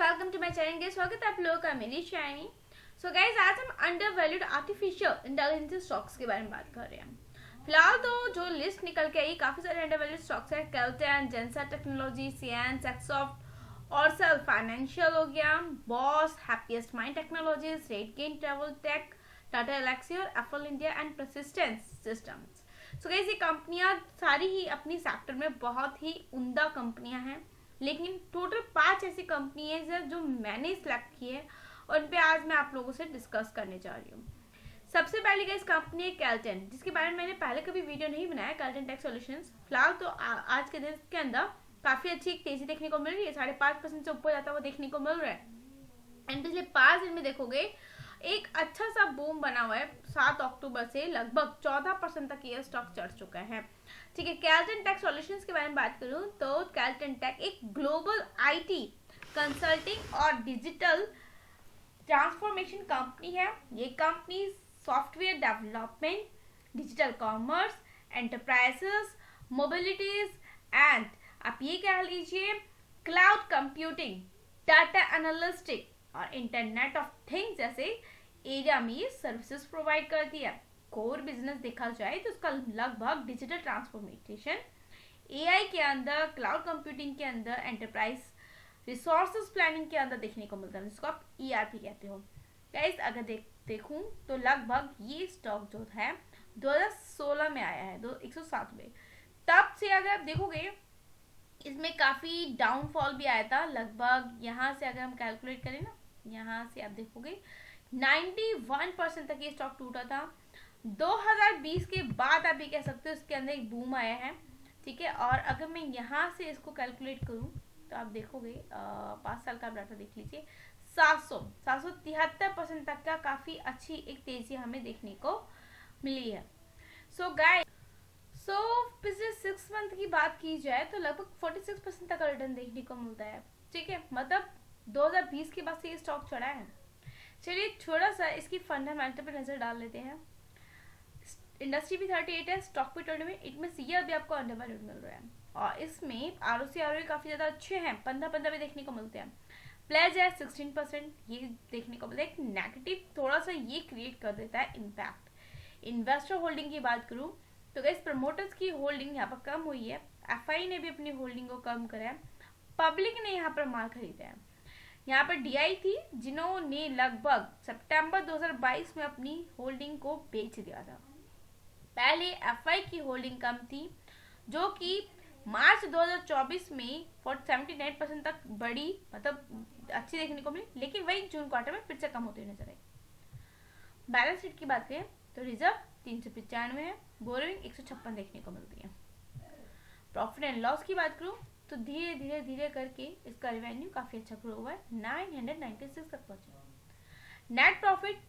Welcome to my channel guys. स्वागत है आप लोगों का मेरी शाइनी। सो गाइस, आज हम under valued artificial intelligence stocks के बारे में बात कर रहे हैं। फिलहाल तो जो लिस्ट निकल के आई, काफी सारे अंडर वैल्यूड स्टॉक्स है। कैल्टेन, जेंसर टेक्नोलॉजी, सिएंस, एक्सॉफ्ट और सेल फाइनेंशियल हो गया, Bosch, happiest mind technologies, RateGain travel tech, Tata Elxsi और Apple India and persistent systems. So guys, ये कंपनियां सारी ही अपनी सेक्टर में बहुत ही उम्दा कंपनियां हैं, लेकिन टोटल 5 ऐसी कंपनी है जो मैंने सिलेक्ट की है और उन पे आज मैं आप लोगों से डिस्कस करने जा रही हूँ। सबसे पहले इस कंपनी है कैल्टेन, जिसके बारे में मैंने पहले कभी वीडियो नहीं बनाया, कैल्टेन टेक सॉल्यूशंस। फिलहाल तो आज के दिन के अंदर काफी अच्छी एक तेजी देखने को मिल रही है, 5.5% से ऊपर जाता हुआ देखने को मिल रहा है। एंड पिछले 5 दिन में देखोगे एक अच्छा सा बूम बना हुआ है। 7 अक्टूबर से लगभग 14% तक ये स्टॉक चढ़ चुका है। ठीक है, कैल्टेन टेक सॉल्यूशंस के बारे में बात करूं तो कैल्टेन टेक एक ग्लोबल आईटी कंसल्टिंग और डिजिटल ट्रांसफॉर्मेशन कंपनी है। ये company software development, digital commerce, enterprises, mobilities and आप ये कह लीजिए क्लाउड कंप्यूटिंग, डाटा एनालिस्टिक और इंटरनेट ऑफ थिंग्स जैसे एरिया में सर्विसेज प्रोवाइड करती है। कोर बिजनेस देखा जाए तो उसका लगभग डिजिटल ट्रांसफॉर्मेशन, एआई के अंदर, क्लाउड कंप्यूटिंग के अंदर, एंटरप्राइज रिसोर्सेज प्लानिंग के अंदर देखने को मिलता है, जिसको आप ईआरपी कहते हो। गाइस, अगर देखूं तो लगभग ये स्टॉक जो है 2016 में आया है, 107 में। तब से अगर आप देखोगे इसमें काफी डाउनफॉल भी आया था। लगभग यहाँ से अगर हम कैलकुलेट करें ना, यहाँ से आप देखोगे 91% तक ये स्टॉक टूटा था। 2020 के बाद आप ये कह सकते हो इसके अंदर एक बूम आया है। ठीक है, और अगर मैं यहाँ से इसको कैलकुलेट करूँ तो आप देखोगे 5 साल का डाटा देख लीजिए, 773% तक का काफी अच्छी एक तेजी हमें देखने को मिली है। सो पिछले 6 मंथ की बात की जाए तो लगभग 46% तक का रिटर्न देखने को मिलता है। ठीक है, मतलब 2020 के बाद से ये स्टॉक चढ़ा है। चलिए थोड़ा सा इसकी फंडामेंटल पे नजर डाल लेते हैं। इंडस्ट्री भी 38 है, स्टॉक भी 20 में, इट मींस ये अभी आपको अंडर वैल्यूड मिल रहा है। और इसमें आरओसी आरओई काफी ज्यादा अच्छे हैं, 15 भी देखने को मिलते हैं। प्लेज है 16%, ये देखने को मिलता है। एक नेगेटिव थोड़ा सा ये क्रिएट कर देता है इम्पैक्ट। इन्वेस्टर होल्डिंग की बात करूं तो गाइस, प्रमोटर्स की होल्डिंग यहाँ पर कम हुई है। एफआई ने भी अपनी होल्डिंग को कम करा है। पब्लिक ने यहाँ पर माल खरीदा है। यहाँ पर डीआई थी जिन्होंने लगभग सितंबर 2022 में अपनी होल्डिंग को बेच दिया था। पहले एफआई की होल्डिंग कम थी, जो कि मार्च 2024 में 79% तक बढ़ी, मतलब अच्छी देखने को मिली, लेकिन वही जून क्वार्टर में फिर से कम होती हुई नजर आई। बैलेंस शीट की बात करें तो रिजर्व 395 है, बोरोइंग 156 देखने को मिलती है। प्रॉफिट एंड लॉस की बात करूं तो धीरे धीरे करके इसका रेवेन्यू काफी अच्छा ग्रो हुआ है, 996 तक पहुंचा। नेट प्रॉफिट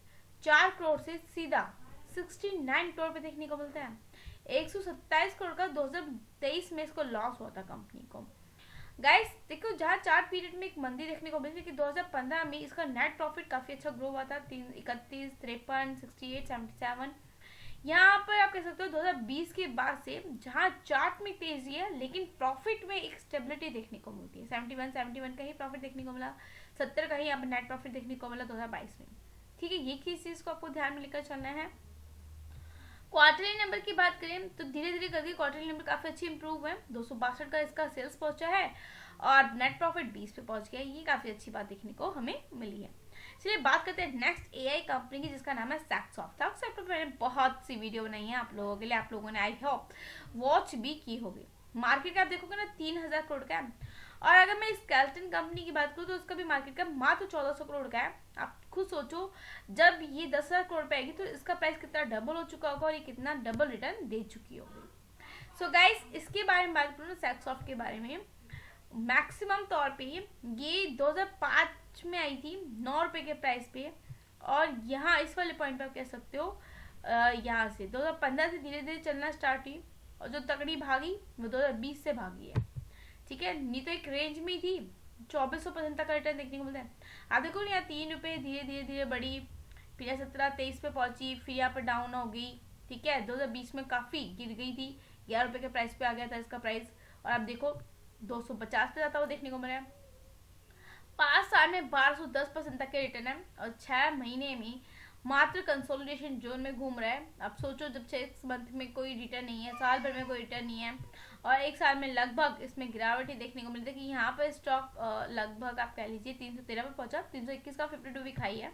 4 करोड़ से सीधा 69 करोड़ पे देखने को मिलता है। 127 करोड़ का 2023 में इसको लॉस हुआ था कंपनी को। गाइस देखो, जहाँ चार्ट पीरियड में एक मंदी देखने को मिली कि 2015 में इसका नेट प्रॉफिट काफी अच्छा ग्रो हुआ था, 31, 53, 68, 77। यहाँ पर आप कह सकते हो 2020 के बाद से जहाँ चार्ट में तेजी है, लेकिन प्रॉफिट में एक स्टेबिलिटी देखने को मिलती है। 71 का ही प्रॉफिट देखने को मिला, 70 का ही यहाँ पर नेट प्रॉफिट देखने को मिला 2022 में। ठीक है, ये चीज को आपको ध्यान में लेकर चलना है। क्वार्टरली नंबर की बात करें तो धीरे धीरे करके क्वार्टरली नंबर काफी अच्छी इंप्रूव है। 262 का इसका सेल्स पहुंचा है और नेट प्रॉफिट 20 पे पहुंच गया। ये काफी अच्छी बात देखने को हमें मिली है। चलिए बात करते हैं नेक्स्ट एआई कंपनी की, जिसका नाम है सैक्सॉफ्ट। सैक्सॉफ्ट पर मैंने बहुत सी वीडियो बनाई है आप लोगों के लिए, आप लोगों ने आई होप वॉच भी की होगी। मार्केट कैप देखोगे ना 3000 करोड़ का है। और अगर मैं इस कैल्टेन कंपनी की बात करूँ तो उसका भी मार्केट कैप मात्र 1400 करोड़ का है। आप खुद सोचो, जब ये 10,000 करोड़ पे आएगी तो इसका प्राइस कितना डबल हो चुका होगा और ये कितना डबल रिटर्न दे चुकी होगी। सो गाइस, इसके बारे में बात करूँ सैक्सॉफ्ट के बारे में, मैक्सिमम तौर पे ये 2005 में आई थी 9 रुपए के प्राइस पे, और यहाँ इस वाले पॉइंट पे आप कह सकते हो यहाँ से 2015 से धीरे धीरे चलना स्टार्ट हुई, और जो तगड़ी भागी वो 2020 से भागी है। ठीक है, नहीं तो एक रेंज में थी, 2400% तक का रिटर्न देखने को मिलता है। आप देखो यहाँ 3 रुपए धीरे धीरे बढ़ी, फिर 17-23 पे पहुंची, फिर यहाँ पर डाउन हो गई। ठीक है, 2020 में काफी गिर गई थी, 11 रुपए के प्राइस पे आ गया था इसका प्राइस, और आप देखो 250 पे जाता हुआ देखने को मिला है। 5 साल में 1210% तक के रिटर्न है और 6 महीने में मात्र कंसोलिडेशन जोन में घूम रहा है। अब सोचो, जब 6 मंथ में कोई रिटर्न नहीं है, साल भर में कोई रिटर्न नहीं है और एक साल में लगभग इसमें गिरावट ही देखने को मिलती है कि यहाँ पर स्टॉक लगभग आप कह लीजिए 313 पर पहुंचा, 321 का 52 वीक हाई है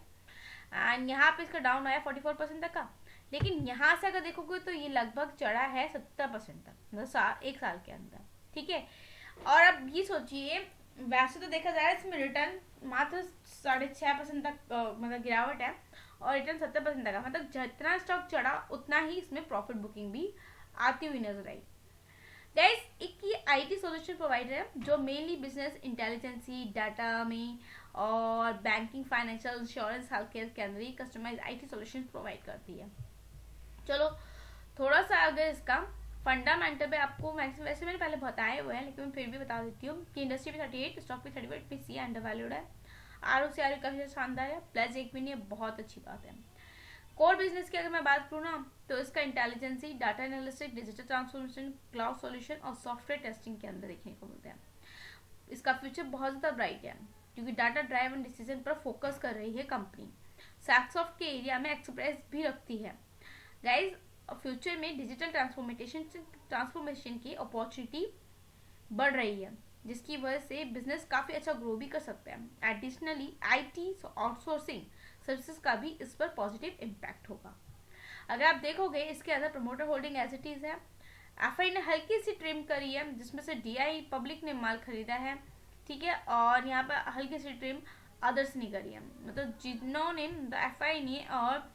एंड यहाँ पे इसका डाउन आया 44% तक का। लेकिन यहाँ से अगर देखोगे तो ये लगभग चढ़ा है 70% तक, मतलब एक साल के अंदर, ठीक है। और अब ये सोचिए, वैसे तो देखा जाए इसमें रिटर्न मात्र 6.5% तक मतलब गिरावट है और रिटर्न 70% तक, मतलब जितना स्टॉक चढ़ा उतना ही इसमें प्रॉफिट बुकिंग भी आती हुई नजर आई। गाइस, एक ये आईटी सॉल्यूशन प्रोवाइडर है जो मेनली बिजनेस इंटेलिजेंसी, डाटा में और banking, financial, insurance, health care के अंदर ही कस्टमाइज आईटी सॉल्यूशन प्रोवाइड करती है। चलो थोड़ा सा अगर इसका फंडामेंटल पे आपको वैसे मैंने पहले बताए हुए हैं, लेकिन मैं फिर भी बता देती हूँ कि इंडस्ट्री पे 38, स्टॉक पे 31 पीसी अंडर वैल्यूड है, आरओसीआर काफी शानदार है, प्लस एक भी नहीं है, बहुत अच्छी बात है। कोर बिजनेस की अगर मैं बात करूँ ना तो इसका intelligence, data analytics, digital transformation, cloud solution और सॉफ्टवेयर टेस्टिंग के अंदर देखने को मिलता है। इसका फ्यूचर बहुत ज़्यादा ब्राइट है क्योंकि डाटा ड्राइवन डिसीजन पर फोकस कर रही है कंपनी। सैक्सॉफ्ट के एरिया में एक्सप्रेस भी रखती है। गाइज, फ्यूचर में डिजिटल ट्रांसफॉर्मेशन की अपॉर्चुनिटी बढ़ रही है जिसकी वजह से बिजनेस काफ़ी अच्छा ग्रो भी कर सकता है। एडिशनली आईटी आउटसोर्सिंग सर्विसेज का भी इस पर पॉजिटिव इम्पैक्ट होगा। अगर आप देखोगे इसके अंदर प्रमोटर होल्डिंग एसिटीज है, एफआई ने हल्की सी ट्रिम करी है जिसमें से डीआई पब्लिक ने माल खरीदा है, ठीक है, और यहाँ पर हल्की सी ट्रिम अदर्स ने करी है, मतलब जिन्होंने एफआई ने और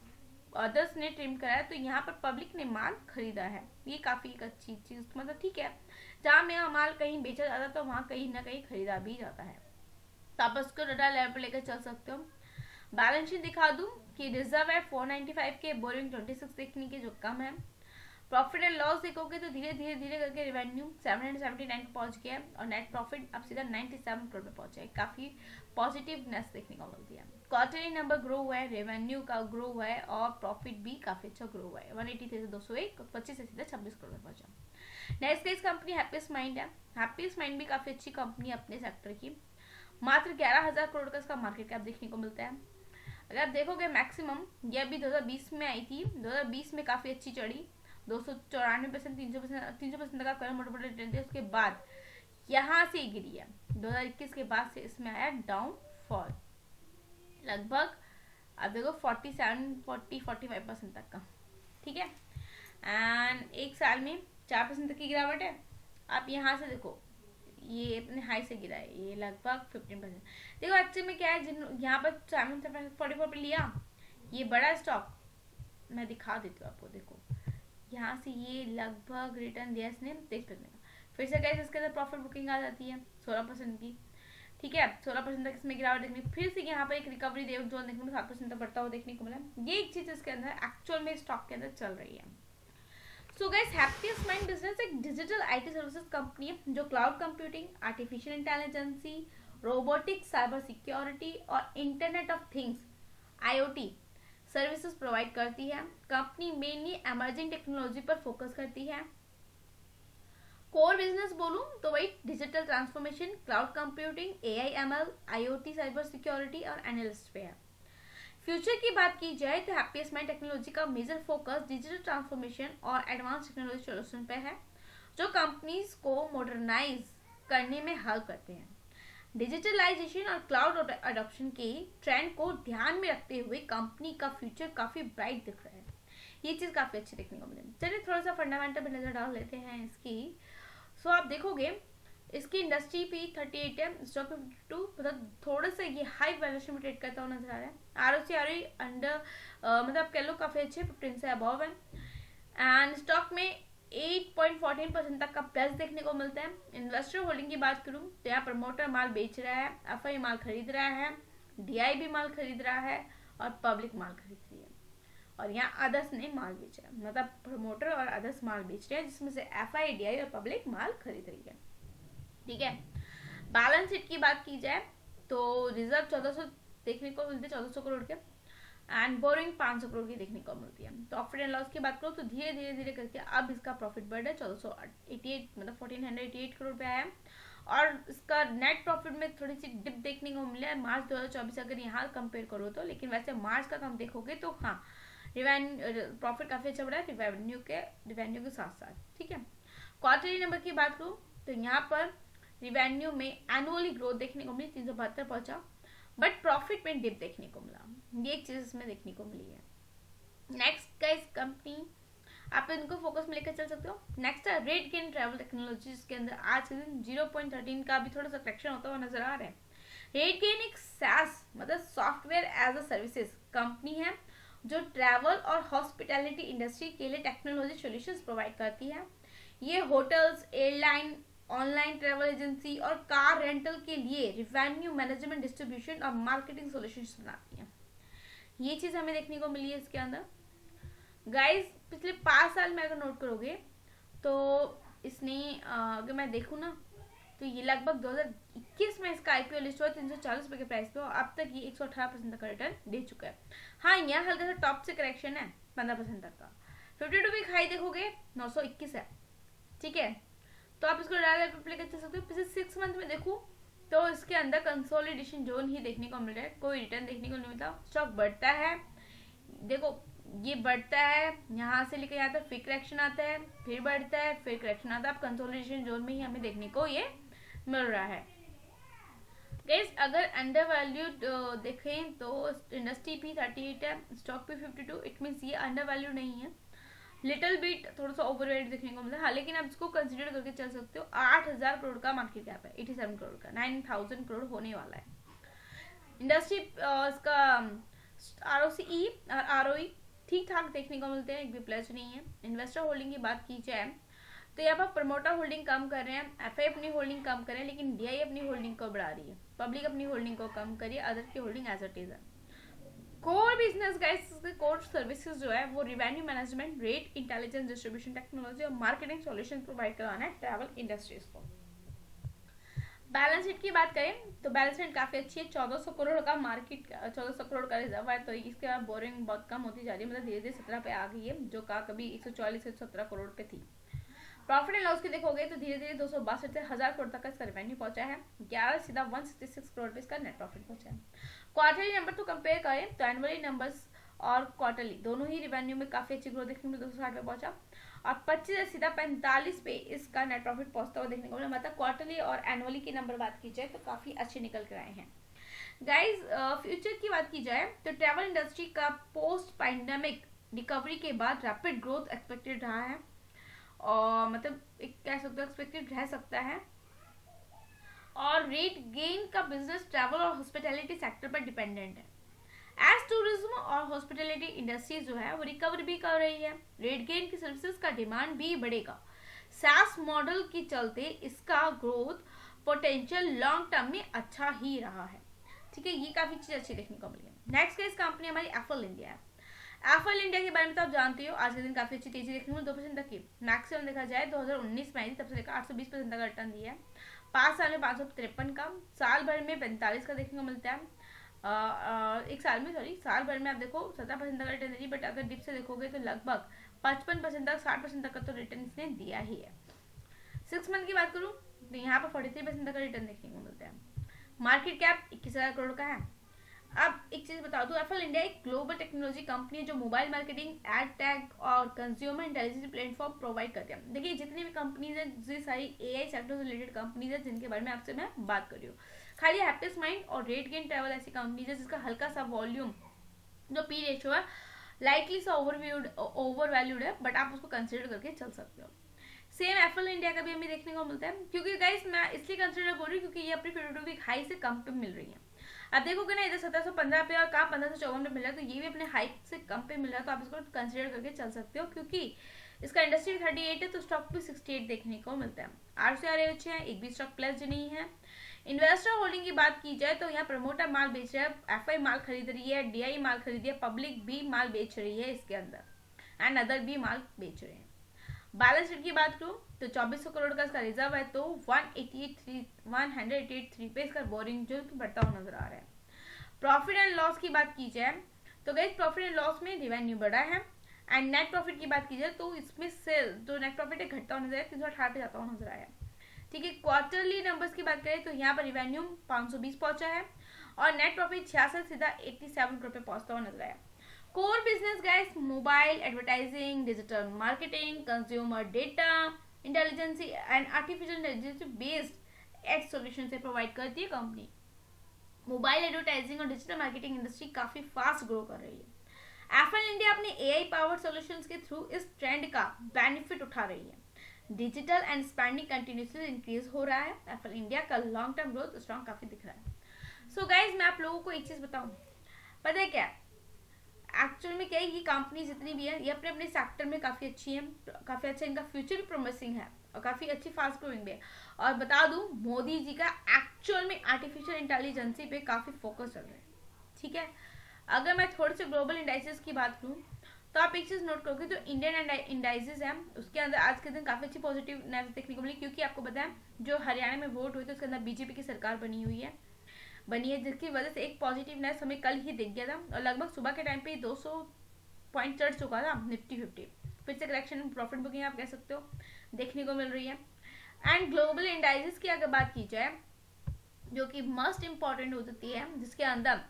अदर्स ने ट्रिम करा है तो यहाँ पर पब्लिक ने माल खरीदा है। ये काफ़ी एक अच्छी चीज़, मतलब ठीक है, जहाँ मेरा माल कहीं बेचा जाता है तो वहाँ कहीं ना कहीं खरीदा भी जाता है, तो आप उसको डाटा लेवल पर लेकर चल सकते हो। बैलेंस शीट दिखा दूं कि रिजर्व है 495 के, बोरिंग 26 देखने के जो कम है। प्रॉफिट एंड लॉस देखोगे तो धीरे धीरे करके रेवेन्यू 779 पहुंच गया और नेट प्रॉफिट अब सीधा 97 करोड़ पे पहुंचा है। काफी पॉजिटिवनेस देखने को मिलती है। क्वार्टरली नंबर ग्रो हुआ है, रेवेन्यू का ग्रो हुआ है और प्रॉफिट भी काफी अच्छा ग्रो हुआ है, 180 से 201, 25 से सीधा 26 करोड़ में पहुंचा। Next case company happiest mind है। हैप्पीएस्ट माइंड भी काफी अच्छी कंपनी है अपने सेक्टर की। मात्र 11,000 करोड़ का इसका मार्केट कैप देखने को मिलता है। अगर आप देखोगे मैक्सिमम ये अभी 2020 में आई थी, 2020 में काफ़ी अच्छी चढ़ी, 294%, 300% तक का करंट मोटे रिटर्न थे। उसके बाद यहाँ से गिरी है, 2021 के बाद से इसमें आया डाउनफॉल, लगभग आप देखो 45% तक का, ठीक है, एंड एक साल में 4% तक की गिरावट है। आप यहाँ से देखो ये अपने हाई से गिरा है, ये लगभग 15%। देखो एक्चुअली में क्या है, जिन यहाँ पर 744 पे लिया, ये बड़ा स्टॉक मैं दिखा देती हूँ आपको। देखो यहाँ से ये लगभग रिटर्न दिया इसने 23% का, फिर से गैस इसके अंदर प्रॉफिट बुकिंग आ जाती है 16% की, ठीक है, 16% तक इसमें गिरावट देखने, फिर से यहाँ पर एक रिकवरी देव जोन देखने को 7% तक बढ़ता हुआ देखने को मिला। ये एक चीज इसके अंदर एक्चुअल में स्टॉक के अंदर चल रही है। So guys, happiest mind business एक डिजिटल आईटी सर्विसेज कंपनी है जो cloud computing, artificial intelligency, robotics, cyber security और internet of things IoT services provide करती है। कंपनी मेनली एमर्जिंग टेक्नोलॉजी पर फोकस करती है। कोर बिजनेस बोलूं तो वही digital transformation, cloud computing, AI ML, IoT, cyber security और एनालिस्ट पे है। फ्यूचर की बात की जाए तो हैप्पीएस्ट माइंड टेक्नोलॉजी का मेजर फोकस डिजिटल ट्रांसफॉर्मेशन और एडवांस टेक्नोलॉजी सोल्यूशन पे है जो कंपनीज को मॉडर्नाइज करने में हेल्प करते हैं। डिजिटलाइजेशन और क्लाउड अडॉप्शन के ट्रेंड को ध्यान में रखते हुए कंपनी का फ्यूचर काफी ब्राइट दिख रहा है। ये चीज काफी अच्छी देखने को मिली। चलिए थोड़ा सा फंडामेंटल पे नजर डाल लेते हैं इसकी। सो आप देखोगे इसकी इंडस्ट्री पे 38 है, स्टॉक पे 52, मतलब थोड़ा सा ये हाई वैल्यूएशन में ट्रेड करता हुआ नजर आ रहा है। आरओसीआर अंडर मतलब कह लो काफी अच्छे 15 से अबव है एंड स्टॉक में 8.14% तक का प्लस देखने को मिलता है। इन्वेस्टर होल्डिंग की बात करूं तो यहाँ प्रमोटर माल बेच रहा है, एफआई माल खरीद रहा है, डीआई भी माल खरीद रहा है और पब्लिक माल खरीद रही है और यहाँ अदर्स ने माल बेचा है, मतलब प्रमोटर और अदर्स माल बेच रहे हैं जिसमें से एफआई, डीआई और पब्लिक माल खरीद रही है, ठीक है। बैलेंस शीट की बात की जाए तो रिजर्व 1400 देखने को मिलते 1400 करोड़ के एंड बोरिंग 500 करोड़ की देखने को मिलती है। प्रॉफिट एंड लॉस की बात करो तो धीरे धीरे करके अब इसका प्रॉफिट बढ़ है 1488, मतलब 1488 करोड़ पे आया है और इसका नेट प्रॉफिट में थोड़ी सी डिप देखने को मिला है मार्च 2024 अगर यहाँ कंपेयर करो तो, लेकिन वैसे मार्च का कम देखोगे तो हाँ प्रॉफिट काफी अच्छा बढ़ा है रिवेन्यू के साथ साथ, ठीक है। क्वार्टरली नंबर की बात करूँ तो यहाँ पर रिवेन्यू में एनुअली ग्रोथ देखने को मिली, 372 पहुंचा, बट प्रॉफिट में डिप देखने को मिला। ये एक चीज इसमें देखने को मिली है। नेक्स्ट गाइस कंपनी आप इनको फोकस में लेकर चल सकते हो। नेक्स्ट है RateGain ट्रैवल टेक्नोलॉजी, जिसके अंदर आज के दिन 0.13 का भी थोड़ा सा करेक्शन होता हुआ नजर आ रहा है। RateGain एक SaaS मतलब software as a services company है जो ट्रैवल और हॉस्पिटैलिटी इंडस्ट्री के लिए टेक्नोलॉजी सॉल्यूशंस प्रोवाइड करती है। ये hotels, airline, online travel agency और कार रेंटल के लिए रिवेन्यू मैनेजमेंट, डिस्ट्रीब्यूशन और मार्केटिंग सॉल्यूशंस बनाती है। ये चीज हमें देखने को मिली है इसके अंदर। गाइस पिछले 5 साल में अगर नोट करोगे तो इसने अगर मैं देखूँ ना तो ये लगभग 2021 में इसका आईपीओ लिस्ट हुआ 340 रुपए के प्राइस पे, और अब तक ये 118% तक का रिटर्न दे चुका है। हाँ यहाँ हल्का सा टॉप से करेक्शन है 15% तक का। 52 वीक हाई देखोगे 921 है, ठीक है। तो आप इसको लेकर चल सकते हो। पिछले 6 मंथ में देखूँ तो इसके अंदर कंसोलिडेशन जोन ही देखने को मिल रहा है, कोई रिटर्न देखने को नहीं मिलता। स्टॉक बढ़ता है, देखो ये बढ़ता है, यहाँ से लेकर यहाँ तक फिर करेक्शन आता है, फिर बढ़ता है, फिर करेक्शन आता है। अब कंसोलिडेशन जोन में ही हमें देखने को ये मिल रहा है। गाइस अगर अंडर वैल्यूड देखें तो इंडस्ट्री भी 38 है, स्टॉक भी 52, इट मीन्स ये अंडर वैल्यू नहीं है, लिटिल बिट थोड़ा सा ओवरवेट देखने को मिलता है। हाँ लेकिन आप इसको कंसिडर करके चल सकते हो। 8000 करोड़ का मार्केट कैप है, 87 करोड़ का, 9000 करोड़ होने वाला है। इंडस्ट्री इसका ROCE और ROE ठीक ठाक देखने को मिलते हैं, एक भी प्लस नहीं है। इन्वेस्टर होल्डिंग की बात की जाए तो यहाँ पर प्रमोटर होल्डिंग कम कर रहे हैं, एफआई अपनी होल्डिंग कम कर रहे हैं, लेकिन डीआई अपनी होल्डिंग को बढ़ा रही है, पब्लिक अपनी होल्डिंग को कम करिए, अदर की होल्डिंग एज इट इज है। Core business guys, core services जो है वो revenue management, rate intelligence, distribution technology और मार्केटिंग सॉल्यूशन प्रोवाइड कराना है ट्रैवल इंडस्ट्रीज को। बैलेंस शीट की बात करें तो बैलेंस शीट काफी अच्छी है, 1400 करोड़ का मार्केट, 1400 करोड़ का रिजर्व है, तो इसके बाद बोरिंग बहुत कम होती जा रही है, मतलब धीरे धीरे 17 पे आ गई है, जो का कभी 144 से 17 करोड़ पे थी। प्रॉफिट एंड लॉस की देखोगे तो धीरे धीरे 262 से 1000 करोड़ तक का इसका रेवेन्यू पहुंचा है, 11 सीधा 166 करोड़ पे इसका नेट प्रॉफिट पहुंचा है। क्वार्टरली नंबर तो कंपेयर करें तो एनुअली नंबर्स और क्वार्टरली दोनों ही रेवेन्यू में काफी अच्छी ग्रोथ देखने को 260 पे पहुंचा, और 25 से सीधा 45 पे इसका नेट प्रॉफिट पहुंचता हुआ देखने को मिला। मतलब क्वार्टरली और एनुअली की नंबर बात की जाए तो काफी अच्छे निकल कर आए हैं। गाइज फ्यूचर की बात की जाए तो ट्रैवल इंडस्ट्री का पोस्ट पैंडेमिक रिकवरी के बाद रैपिड ग्रोथ एक्सपेक्टेड रहा है, और मतलब कह सकते हो एक्सपेक्टेड रह सकता है। और रेट गेन का बिजनेस ट्रैवल और हॉस्पिटैलिटी सेक्टर पर डिपेंडेंट है। एज टूरिज्म और हॉस्पिटैलिटी इंडस्ट्री जो है वो रिकवर भी कर रही है, रेट गेन की सर्विसेज का डिमांड भी बढ़ेगा। SaaS मॉडल के चलते इसका ग्रोथ पोटेंशियल लॉन्ग टर्म में अच्छा ही रहा है, ठीक है। ये काफी चीज अच्छी देखने को मिली है। नेक्स्ट केस कंपनी हमारी एफल इंडिया है। एफल इंडिया के बारे में तो आप जानते हो, आज के दिन काफी अच्छी तेजी देखने को 2% तक की, मैक्सिमम देखा जाए 2019 में आई थी, तब से लेकर 820% का रिटर्न दिया है। 5 साल में 553 का, साल भर में 45 का देखने को मिलता है। एक साल में साल भर में आप देखो 17% का रिटर्न दे रही, बट अगर डिप से देखोगे तो लगभग 55% तक 60% तक का तो रिटर्न इसने दिया ही है। 6 मंथ की बात करूँ तो यहाँ पर 43% तक का रिटर्न देखने को मिलता है। मार्केट कैप 21,000 करोड़ का है। अब एक चीज बता दूं, एफल इंडिया एक ग्लोबल टेक्नोलॉजी कंपनी है जो मोबाइल मार्केटिंग, एड टैग और कंज्यूमर इंटेलिजेंस प्लेटफॉर्म प्रोवाइड करती है। देखिए जितनी भी कंपनीज है, जितनी सारी एआई सेक्टर से रिलेटेड कंपनीज है जिनके बारे में आपसे मैं बात कर रही हूँ, खाली हैप्टिस माइंड और RateGain ट्रैवल ऐसी कंपनीज है जिसका हल्का सा वॉल्यूम जो पी रेशियो है लाइटली सा ओवर वैल्यूड है, बट आप उसको कंसिडर करके चल सकते हो। सेम एफल इंडिया का भी हमें देखने को मिलता है, क्योंकि गाइस मैं इसलिए कंसिडर कर रही हूँ क्योंकि ये अपनी 52 वीक हाई से कम पे मिल रही है। अब देखोगे ना, इधर 1715 पे और कहाँ 1554 पे मिल रहा है, तो ये भी अपने हाइक से कम पे मिल रहा है, तो आप इसको कंसिडर करके चल सकते हो, क्योंकि इसका इंडस्ट्री 38 है तो स्टॉक भी 68 देखने को मिलता है। RCR अच्छे हैं, एक भी स्टॉक प्लस नहीं है। इन्वेस्टर होल्डिंग की बात की जाए तो यहाँ प्रमोटर माल बेच रहा है, एफआई माल खरीद रही है, डीआई माल खरीद रही है, पब्लिक भी माल बेच रही है इसके अंदर, एंड अदर भी माल बेच रहे हैं। बैलेंस शीट की बात करूं तो 2400 करोड़ का इसका रिजर्व है, तो 183 पे इसका बोरिंग जो बढ़ता हुआ नजर आ रहा है। प्रॉफिट एंड लॉस की बात की जाए तो गाइस प्रॉफिट एंड लॉस में रेवेन्यू बढ़ा है, एंड नेट प्रॉफिट की बात की जाए तो इसमें से जो नेट प्रॉफिट है घटता हुआ नजर आया, 318 पे जाता हुआ नजर आया। ठीक है, क्वार्टरली नंबर्स की बात करें तो यहाँ पर रिवेन्यू 520 पहुंचा है और नेट प्रॉफिट 66 सीधा 87 करोड़ पे पहुंचता हुआ नजर आया। Core business guys mobile advertising, digital marketing, consumer data intelligence and artificial intelligence based ad solution से प्रोवाइड करती है कंपनी। मोबाइल एडवर्टाइजिंग और डिजिटल मार्केटिंग इंडस्ट्री काफी फास्ट ग्रो कर रही है। एफएल इंडिया अपने एआई पावर्ड सॉल्यूशंस के थ्रू इस ट्रेंड का बेनिफिट उठा रही है। Digital and spending continuously increase हो रहा है। एफएल इंडिया का लॉन्ग टर्म ग्रोथ स्ट्रॉन्ग काफी दिख रहा है। सो गाइज मैं आप लोगों को एक चीज बताऊं, पता है क्या एक्चुअल में क्या है, ये कंपनी जितनी भी है ये अपने अपने सेक्टर में काफी अच्छी है, काफी अच्छा इनका फ्यूचर भी प्रोमिसिंग है और काफी अच्छी फास्ट ग्रोइंग भी है। और बता दूं मोदी जी का एक्चुअल में आर्टिफिशियल इंटेलिजेंसी पे काफी फोकस चल रहा है। ठीक है, अगर मैं थोड़े से ग्लोबल इंडाइसेस की बात करूं तो आप एक चीज नोट करोगे, जो इंडियन इंडाइसेस है उसके अंदर आज के दिन काफी अच्छी पॉजिटिव देखने को मिली, क्योंकि आपको पता है जो हरियाणा में वोट हुए थे उसके अंदर बीजेपी की सरकार बनी है, जिसकी वजह से एक पॉजिटिवनेस हमें कल ही दिख गया था और लगभग सुबह के टाइम पे 200 पॉइंट चढ़ चुका था निफ्टी 50। फिर से करेक्शन प्रॉफिट बुकिंग आप कह सकते हो देखने को मिल रही है। एंड ग्लोबल इंडाइसेस की अगर बात की जाए जो कि मोस्ट इंपॉर्टेंट हो जाती है, जिसके अंदर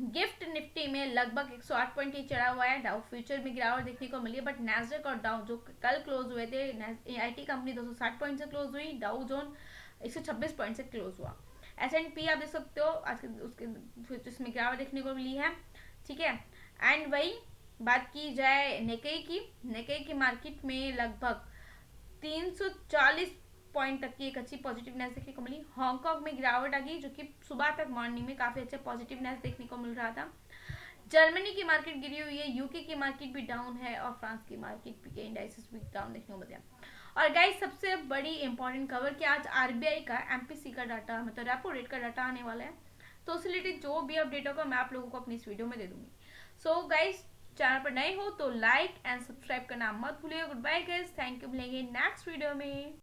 गिफ्ट निफ्टी में लगभग 108 पॉइंट ही चढ़ा हुआ है, डाउ फ्यूचर में गिरावट देखने को मिली है, बट नैस्डैक और डाउ जो कल क्लोज हुए थे, आईटी कंपनी 260 पॉइंट से क्लोज हुई, डाउ जोन 126 पॉइंट से क्लोज हुआ। S&P आप देख सकते हो आज के उसके इसमें गिरावट देखने को मिली है। ठीक है, एंड वही बात की जाए नेकेई की मार्केट में लगभग 340 पॉइंट तक की एक अच्छी पॉजिटिवनेस देखने को मिली। हांगकांग में गिरावट आ गई, जो कि सुबह तक मॉर्निंग में काफी अच्छा पॉजिटिवनेस देखने को मिल रहा था। जर्मनी की मार्केट गिरी हुई है, यूके की मार्केट भी डाउन है और फ्रांस की मार्केट के इंडाइसेस भी डाउन देखने को मिलते हैं। और गाइस सबसे बड़ी इंपॉर्टेंट खबर कि आज आरबीआई का एमपीसी का डाटा मतलब रेपो रेट का डाटा आने वाला है, तो उससे रिलेटेड जो भी अपडेट होगा मैं आप लोगों को अपनी इस वीडियो में दे दूंगी। सो गाइस चैनल पर नए हो तो लाइक एंड सब्सक्राइब करना मत भूलिएगा। Good bye guys, thank you, मिलेंगे नेक्स्ट वीडियो में।